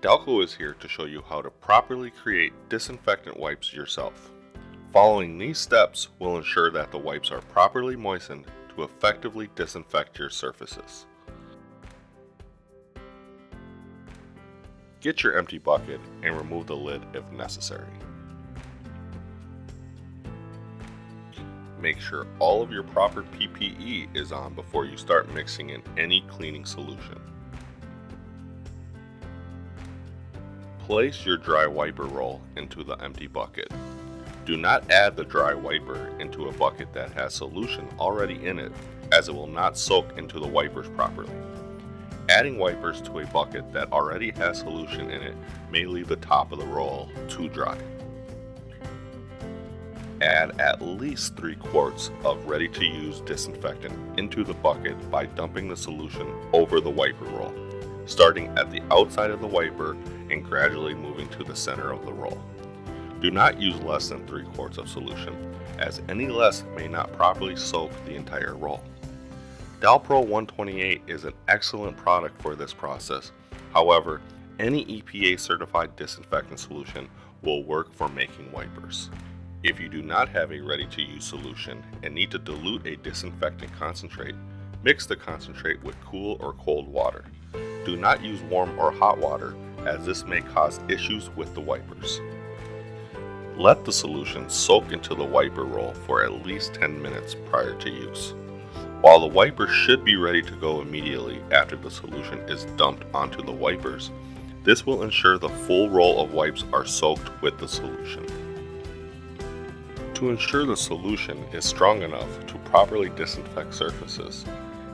Dalco is here to show you how to properly create disinfectant wipes yourself. Following these steps will ensure that the wipes are properly moistened to effectively disinfect your surfaces. Get your empty bucket and remove the lid if necessary. Make sure all of your proper PPE is on before you start mixing in any cleaning solution. Place your dry wiper roll into the empty bucket. Do not add the dry wiper into a bucket that has solution already in it, as it will not soak into the wipers properly. Adding wipers to a bucket that already has solution in it may leave the top of the roll too dry. Add at least 3 quarts of ready-to-use disinfectant into the bucket by dumping the solution over the wiper roll, starting at the outside of the wiper and gradually moving to the center of the roll. Do not use less than 3 quarts of solution, as any less may not properly soak the entire roll. Dalpro 128 is an excellent product for this process. However, any EPA certified disinfectant solution will work for making wipers. If you do not have a ready-to-use solution and need to dilute a disinfectant concentrate, mix the concentrate with cool or cold water. Do not use warm or hot water, as this may cause issues with the wipers. Let the solution soak into the wiper roll for at least 10 minutes prior to use. While the wipers should be ready to go immediately after the solution is dumped onto the wipers, this will ensure the full roll of wipes are soaked with the solution. To ensure the solution is strong enough to properly disinfect surfaces,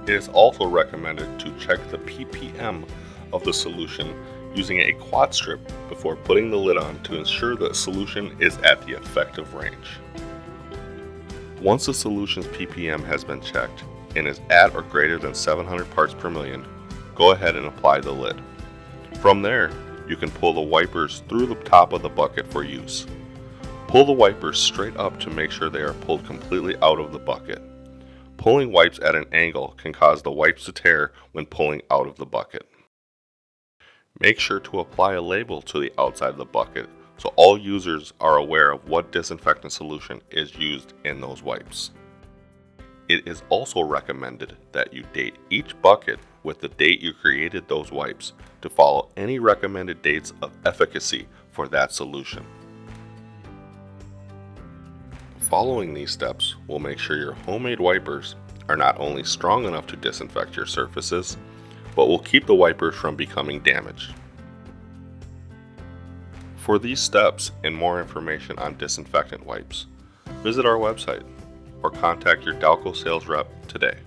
it is also recommended to check the ppm of the solution using a quad strip before putting the lid on to ensure the solution is at the effective range. Once the solution's ppm has been checked and is at or greater than 700 parts per million, go ahead and apply the lid. From there, you can pull the wipers through the top of the bucket for use. Pull the wipers straight up to make sure they are pulled completely out of the bucket. Pulling wipes at an angle can cause the wipes to tear when pulling out of the bucket. Make sure to apply a label to the outside of the bucket so all users are aware of what disinfectant solution is used in those wipes. It is also recommended that you date each bucket with the date you created those wipes to follow any recommended dates of efficacy for that solution. Following these steps will make sure your homemade wipers are not only strong enough to disinfect your surfaces, but will keep the wipers from becoming damaged. For these steps and more information on disinfectant wipes, visit our website or contact your Dalco sales rep today.